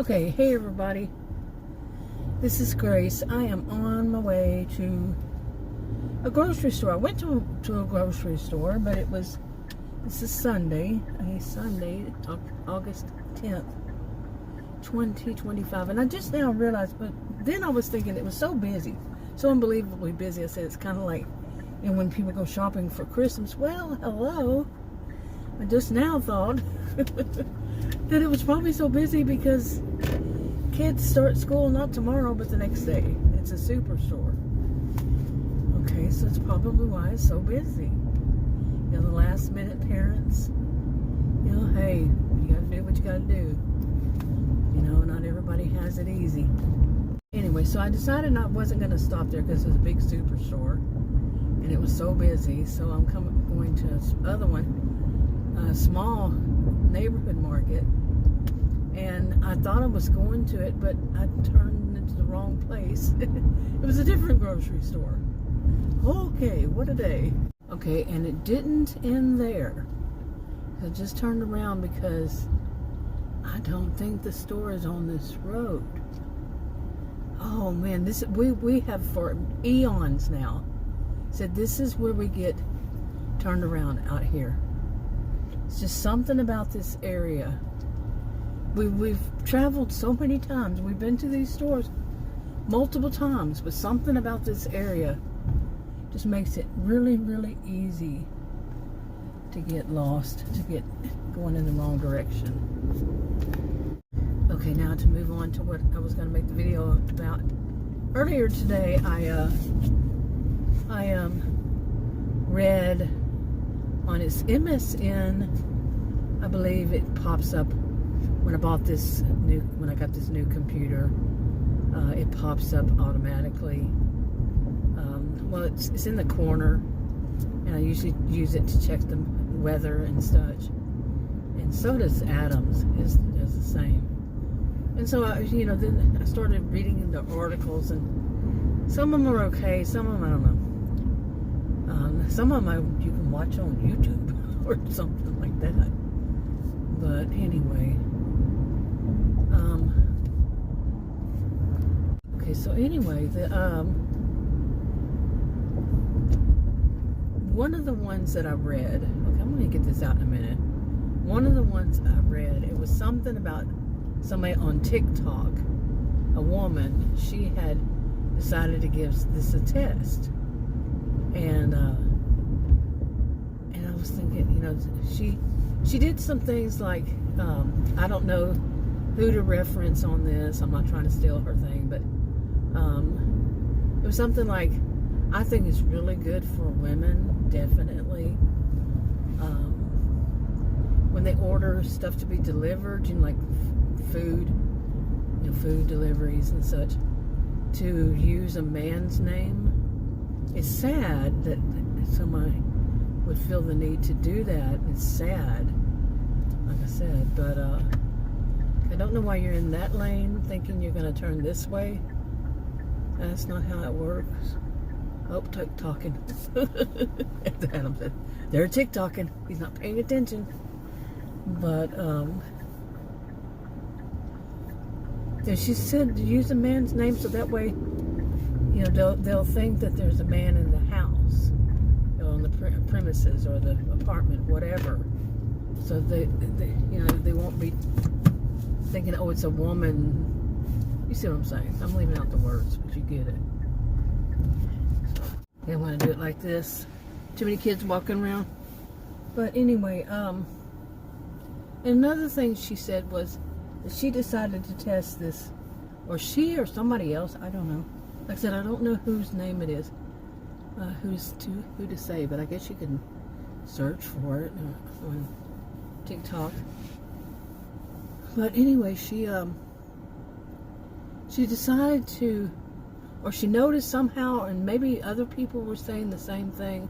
Okay, hey everybody. This is Grace. I am on my way to a grocery store. I went to a grocery store, but this is Sunday, August 10th, 2025. And I just now realized, but then I was thinking it was so busy, so unbelievably busy. I said it's kind of like, when people go shopping for Christmas. Well, hello. I just now thought that it was probably so busy because kids start school not tomorrow but the next day. It's a Superstore. Okay, so it's probably why it's so busy. The last minute parents, hey, you gotta do what you gotta do. Not everybody has it easy. Anyway, so I decided I wasn't gonna stop there because it was a big Superstore and it was so busy. So I'm going to this other one, a small neighborhood market, and I thought I was going to it, but I turned into the wrong place. It was a different grocery store. Okay, what a day. Okay, and it didn't end there. I just turned around because I don't think the store is on this road. Oh man, we have for eons now said this is where we get turned around out here. It's just something about this area. We've traveled so many times. We've been to these stores multiple times, but something about this area just makes it really, really easy to get lost, to get going in the wrong direction. Okay, now to move on to what I was going to make the video about. Earlier today, I read on its MSN, I believe it pops up when I got this new computer. It pops up automatically. Well, it's in the corner, and I usually use it to check the weather and such. And so does Adams. It does the same. And so then I started reading the articles, and some of them are okay, some of them I don't know. Some of them you can watch on YouTube or something like that. But anyway, okay. So anyway, one of the ones that I read. Okay, I'm gonna get this out in a minute. One of the ones I read, it was something about somebody on TikTok, a woman. She had decided to give this a test, and I was thinking, she did some things like, I don't know who to reference on this. I'm not trying to steal her thing, but it was something like, I think it's really good for women, definitely. When they order stuff to be delivered, like food, food deliveries and such, to use a man's name. It's sad that somebody would feel the need to do that. It's sad, like I said, but I don't know why you're in that lane thinking you're going to turn this way. That's not how it works. Oh, TikToking. As Adam said, they're TikToking. He's not paying attention. But she said to use a man's name so that way, they'll think that there's a man in the house, on the premises or the apartment, whatever. So they won't be thinking, oh, it's a woman. You see what I'm saying? I'm leaving out the words, but you get it. They want to do it like this. Too many kids walking around. But anyway, another thing she said was that she decided to test this, or she or somebody else, I don't know. Like I said, I don't know whose name it is, who to say, but I guess you can search for it on TikTok. But anyway, she decided to, or she noticed somehow, and maybe other people were saying the same thing,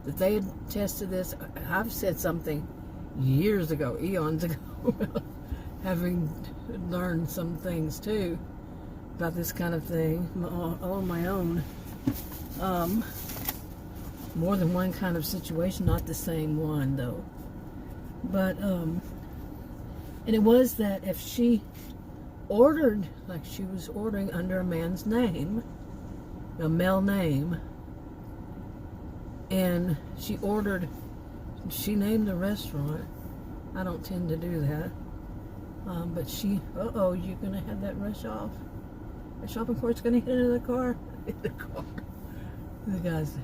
that they had tested this. I've said something years ago, eons ago, having learned some things too about this kind of thing on my own. More than one kind of situation, not the same one though. But and it was that if she ordered, like she was ordering under a man's name, a male name, and she named the restaurant. I don't tend to do that. But you're going to have that rush off. The shopping cart's going to hit into the car. Hit the car. The guy's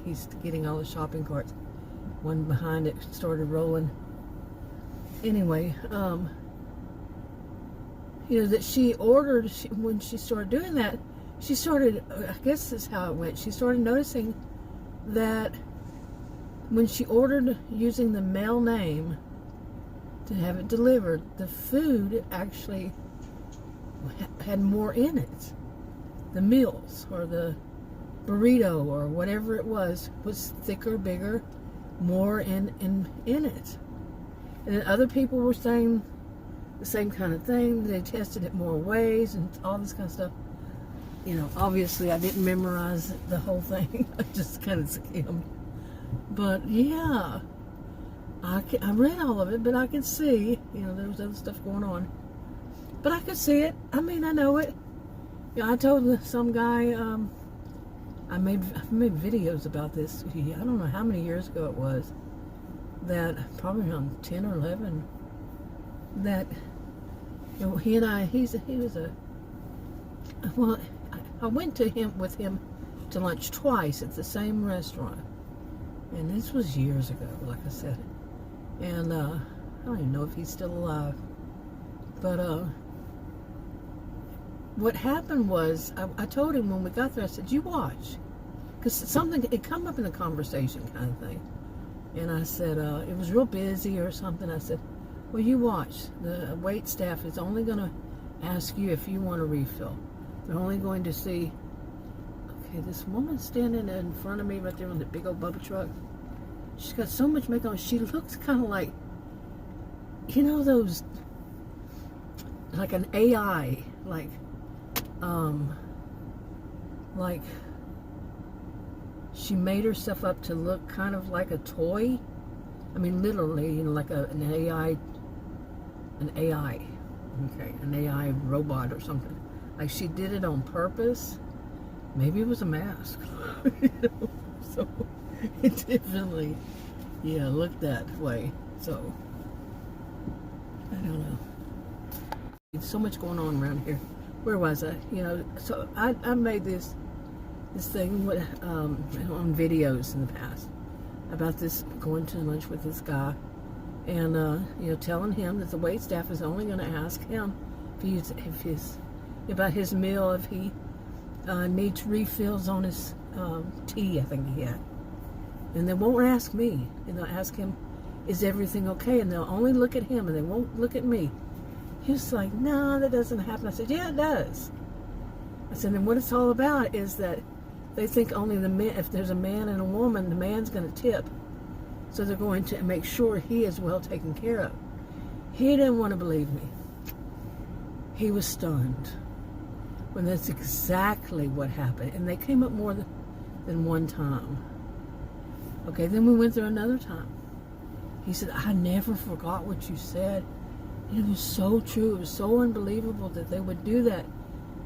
he's getting all the shopping carts. One behind it started rolling. Anyway, that she ordered, when she started doing that, she started, I guess this is how it went, she started noticing that when she ordered using the male name to have it delivered, the food actually had more in it. The meals or the burrito or whatever it was thicker, bigger, more in it. And then other people were saying the same kind of thing. They tested it more ways and all this kind of stuff. Obviously I didn't memorize the whole thing. I just kind of skimmed. But yeah, I read all of it, but I could see, there was other stuff going on. But I could see it. I mean, I know it. I told some guy, I made videos about this. I don't know how many years ago it was. That probably around 10 or 11. That he and I, I went with him to lunch twice at the same restaurant, and this was years ago, like I said. And I don't even know if he's still alive. But what happened was, I told him when we got there, I said, "You watch," because it come up in the conversation kind of thing. And I said, it was real busy or something. I said, well, you watch. The wait staff is only going to ask you if you want a refill. They're only going to see, okay, this woman standing in front of me right there on the big old Bubba truck. She's got so much makeup on. She looks kind of like, those, like an AI, like she made herself up to look kind of like a toy. I mean, literally, like an AI, an AI robot or something. Like she did it on purpose. Maybe it was a mask. So it definitely, looked that way. So I don't know. There's so much going on around here. Where was I? So I made this thing on videos in the past about this, going to lunch with this guy, and telling him that the wait staff is only going to ask him about his meal, if he needs refills on his tea, I think he had, and they won't ask me. And they'll ask him, is everything okay? And they'll only look at him and they won't look at me. He was like, no, that doesn't happen. I said, yeah, it does. I said, and what it's all about is that they think only the man, if there's a man and a woman, the man's going to tip. So they're going to make sure he is well taken care of. He didn't want to believe me. He was stunned when that's exactly what happened. And they came up more than one time. Okay, then we went there another time. He said, I never forgot what you said. And it was so true. It was so unbelievable that they would do that.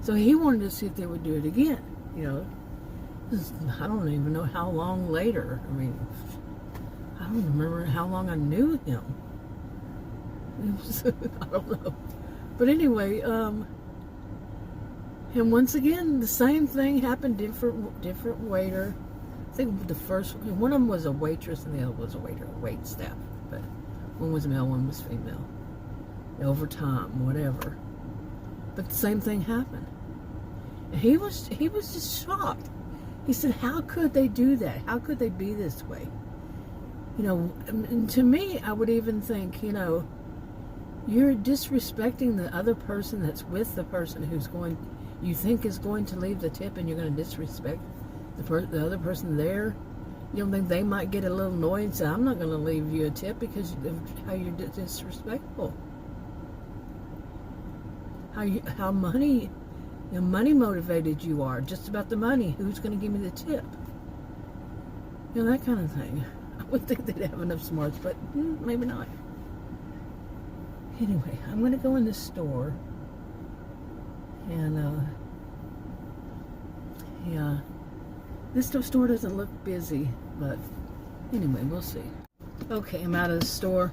So he wanted to see if they would do it again. I don't even know how long later. I mean, I don't remember how long I knew him. I don't know. But anyway, and once again, the same thing happened. Different waiter. I think one of them was a waitress and the other was a wait staff. But one was male, one was female. Over time, whatever. But the same thing happened. And he was just shocked. He said, how could they do that? How could they be this way? And to me, I would even think, you're disrespecting the other person that's with the person you think is going to leave the tip, and you're going to disrespect the other person there. You don't think they might get a little annoyed and say, I'm not going to leave you a tip because of how you're disrespectful. How money motivated you are, just about the money. Who's going to give me the tip? That kind of thing. I would think they'd have enough smarts, but maybe not. Anyway, I'm going to go in this store And yeah, this store doesn't look busy, but anyway, we'll see. Okay, I'm out of the store.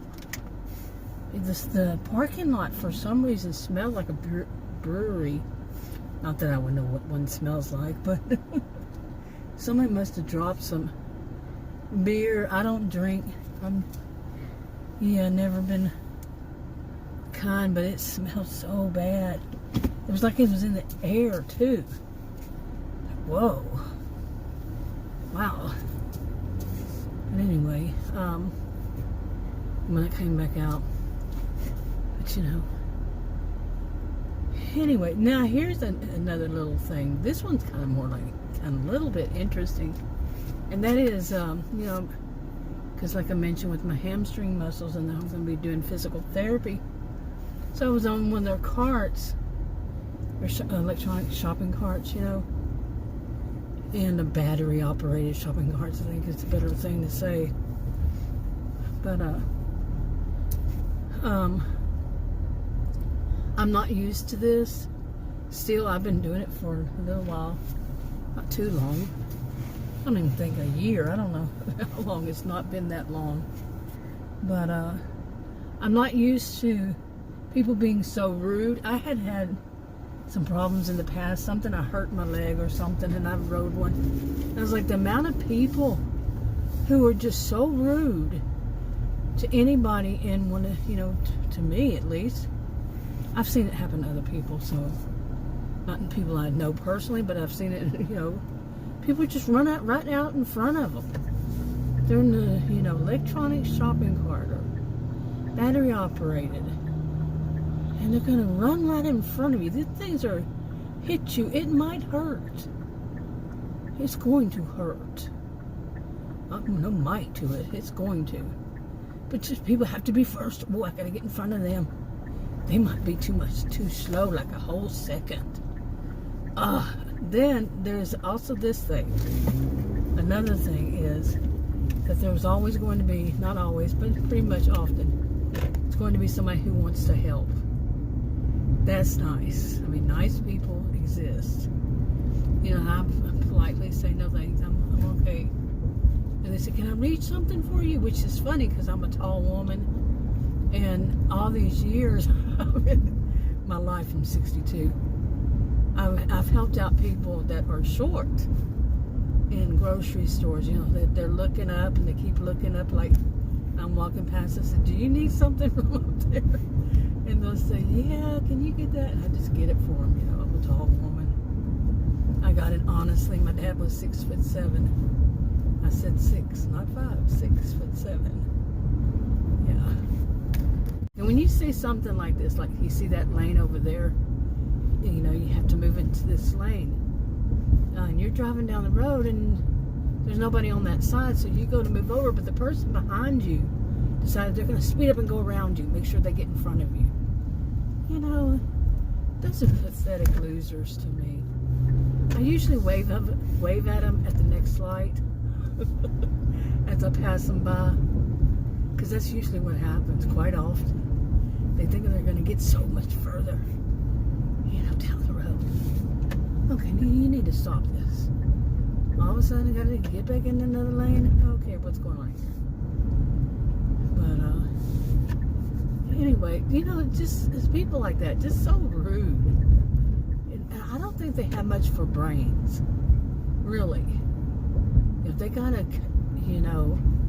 The parking lot for some reason smelled like a brewery. Not that I would know what one smells like, but somebody must have dropped some beer. I don't drink. Never been kind, but it smelled so bad. It was like it was in the air too. Whoa. Wow. But anyway, when I came back out, but anyway, now here's another little thing. This one's kind of more like a little bit interesting, and that is, because like I mentioned with my hamstring muscles, and I'm going to be doing physical therapy. So I was on one of their carts, or electronic shopping carts, and a battery-operated shopping carts. I think it's a better thing to say. But I'm not used to this. Still, I've been doing it for a little while. Not too long. I don't even think a year. I don't know how long. It's not been that long. But I'm not used to people being so rude. I had some problems in the past. Something, I hurt my leg or something, and I rode one. And I was like, the amount of people who are just so rude to anybody, and to me at least. I've seen it happen to other people, so not people I know personally, but I've seen it, people just run out right out in front of them. They're in the, electronic shopping cart or battery operated, and they're going to run right in front of you. These things hit you. It might hurt. It's going to hurt. No might to it. It's going to. But just people have to be first. Oh, I got to get in front of them. They might be too slow, like a whole second. Then there's also this thing. Another thing is that there's always going to be, not always, but pretty much often, it's going to be somebody who wants to help. That's nice. I mean, nice people exist. I politely say, no thanks, I'm okay. And they say, can I reach something for you? Which is funny because I'm a tall woman. And all these years, my life, I'm 62, I've helped out people that are short in grocery stores. They're looking up, and they keep looking up like I'm walking past. I said, do you need something from up there? And they'll say, yeah, can you get that? And I just get it for them. I'm a tall woman. I got it honestly. My dad was 6'7". I said 6, not 5, 6'7". Yeah. And when you see something like this, like you see that lane over there, you have to move into this lane. And you're driving down the road and there's nobody on that side, so you go to move over, but the person behind you decided they're going to speed up and go around you, make sure they get in front of you. Those are pathetic losers to me. I usually wave at them at the next light as I pass them by, because that's usually what happens quite often. They think they're going to get so much further, down the road. Okay, you need to stop this. All of a sudden, I got to get back in another lane. Okay, what's going on here? But anyway, just it's people like that, just so rude. And I don't think they have much for brains, really. If they gotta,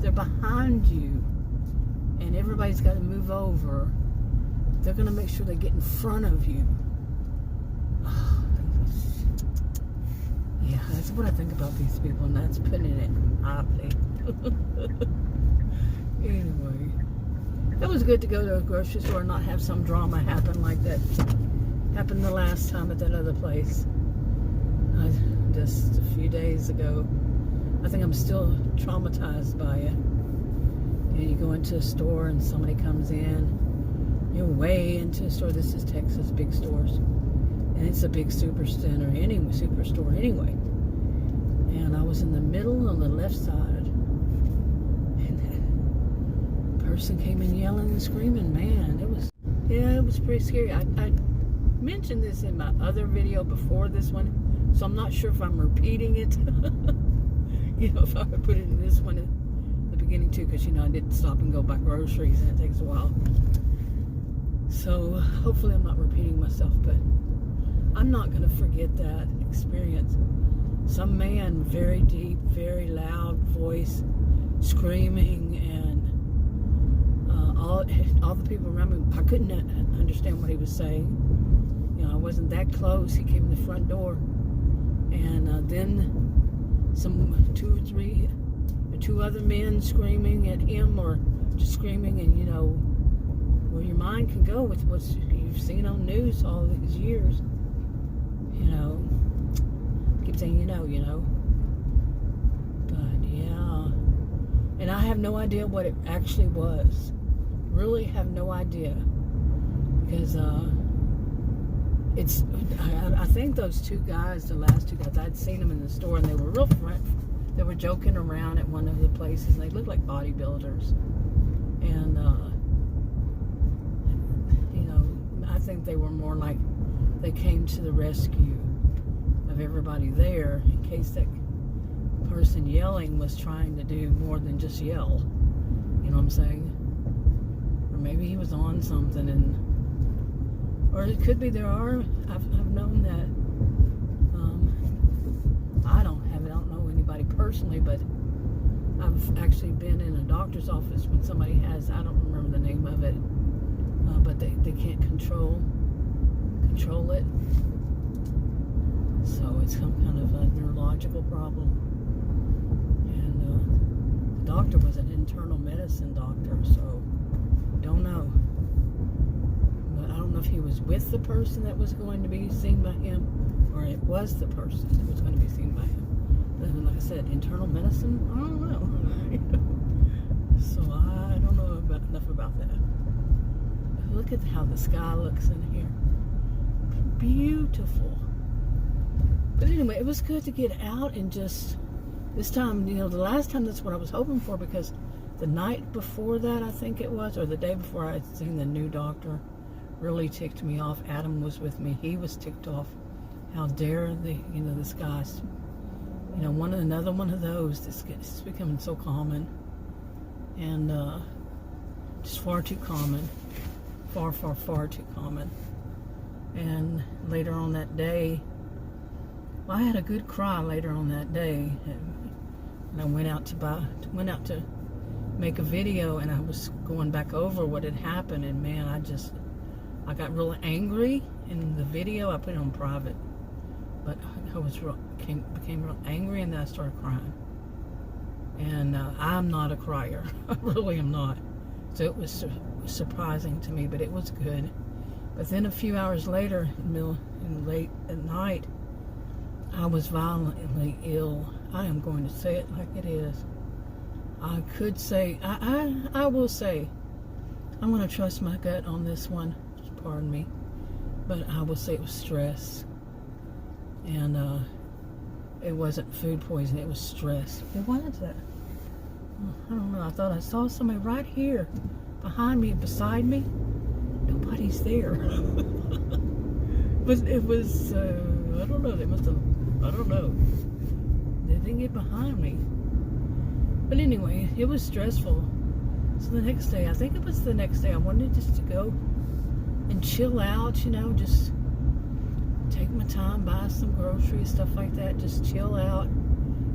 they're behind you, and everybody's got to move over, they're going to make sure they get in front of you. Yeah, that's what I think about these people, and that's putting it mildly. Anyway, it was good to go to a grocery store and not have some drama happen like that happened the last time at that other place. Just a few days ago. I think I'm still traumatized by it. You go into a store and somebody comes in. You're way into a store. This is Texas, big stores. And it's a big superstore anyway. And I was in the middle on the left side. And that person came in yelling and screaming. Man, it was pretty scary. I mentioned this in my other video before this one, so I'm not sure if I'm repeating it. If I would put it in this one at the beginning too, because I did stop and go buy groceries, and it takes a while. So hopefully I'm not repeating myself, but I'm not going to forget that experience. Some man, very deep, very loud voice, screaming, and all the people around me, I couldn't understand what he was saying. I wasn't that close. He came in the front door, and then two other men screaming at him, or just screaming, and where your mind can go with what you've seen on news all these years. Keep saying but yeah, and I have no idea what it actually was. Really have no idea, because I think those two guys, the last two guys, I'd seen them in the store, and they were real friendly. They were joking around at one of the places, and they looked like bodybuilders. And I think they were more like they came to the rescue of everybody there, in case that person yelling was trying to do more than just yell. You know what I'm saying? Or maybe he was on something, or it could be there are. I've known that. I don't know anybody personally, but I've actually been in a doctor's office when somebody has, I don't remember the name of it, but they can't control it. So it's some kind of a neurological problem. And the doctor was an internal medicine doctor, so don't know. But I don't know if he was with the person that was going to be seen by him, or it was the person that was going to be seen by him. But like I said, internal medicine, I don't know. So I don't know enough about that. But look at how the sky looks in here. Beautiful. But anyway, it was good to get out and just, this time, the last time, that's what I was hoping for, because the night before that, I think it was, or the day before, I had seen the new doctor. Really ticked me off. Adam was with me. He was ticked off. How dare this guy's, another one of those. This is becoming so common, and just far too common, far too common. And later on that day, I had a good cry later on that day, and I went out to make a video, and I was going back over what had happened, and man, I got real angry in the video. I put it on private, but I became real angry, and then I started crying. And I'm not a crier. I really am not. So it was surprising to me, but it was good. But then a few hours later, late at night, I was violently ill. I am going to say it like it is. I could say, I will say, I'm going to trust my gut on this one. Pardon me. But I will say it was stress. And it wasn't food poisoning, it was stress. Well, why is that? I don't know. I thought I saw somebody right here, behind me, beside me. Nobody's there. But it was, I don't know. They must have, I don't know. They didn't get behind me. But anyway, it was stressful. So the next day, I think it was the next day, I wanted just to go and chill out, just take my time, buy some groceries, stuff like that, just chill out.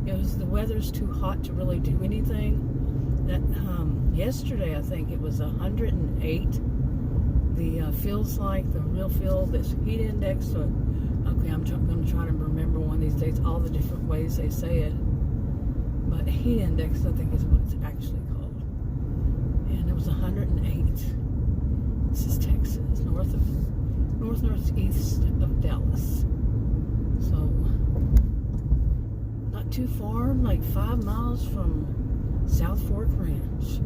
The weather's too hot to really do anything. That yesterday, I think it was 108. The feels like the real feel, this heat index. So, okay, I'm going to try to remember one of these days all the different ways they say it. But heat index, I think, is what it's actually called. And it was 108. This is Texas, northeast of Dallas. So, not too far, like 5 miles from South Fork Ranch.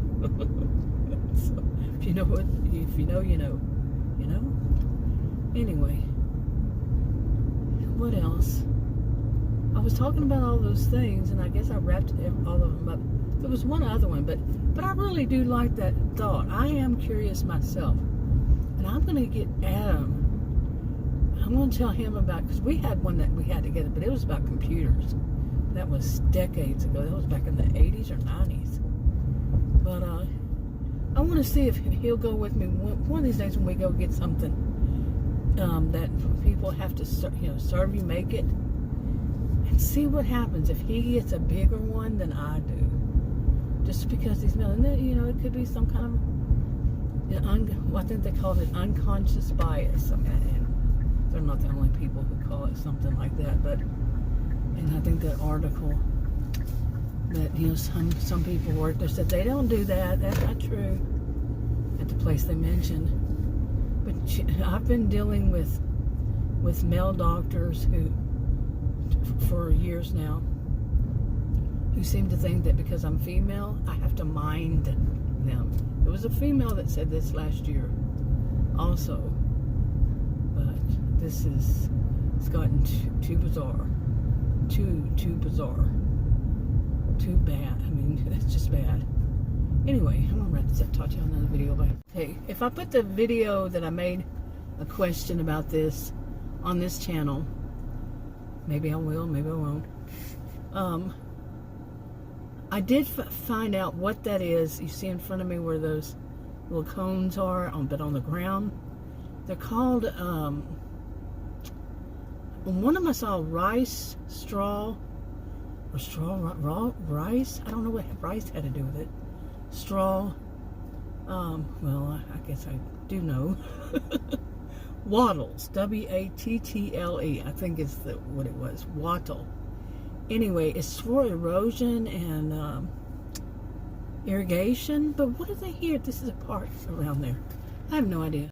So, if you know what, if you know, you know. Anyway, what else? I was talking about all those things, and I guess I wrapped all of them up. There was one other one, but I really do like that thought. I am curious myself, and I'm going to get Adam I'm going to tell him about, because we had one that we had together, but it was about computers. That was decades ago. That was back in the 80s or 90s. But I want to see if he'll go with me one of these days when we go get something that people have to serve you, make it, and see what happens if he gets a bigger one than I do. Just because he's milling, it could be some kind of, I think they call it unconscious bias. I mean, they're not the only people who call it something like that, but, and I think that article that, some people work there said they don't do that. That's not true at the place they mentioned. But I've been dealing with male doctors who, for years now, who seem to think that because I'm female, I have to mind them. There was a female that said this last year also, but it's gotten too bizarre. Too bizarre. Too bad. I mean, it's just bad. Anyway, I'm gonna wrap this up. Talk to you on another video. Bye. Hey, if I put the video that I made a question about this on this channel, maybe I will, maybe I won't. I did find out what that is. You see in front of me where those little cones are, but on the ground. They're called, one of them I saw rice straw, or rice? I don't know what rice had to do with it. Straw, well, I guess I do know. Wattles, W-A-T-T-L-E, I think is what it was, wattle. Anyway, it's for erosion and irrigation, but what are they here? This is a park around there. I have no idea.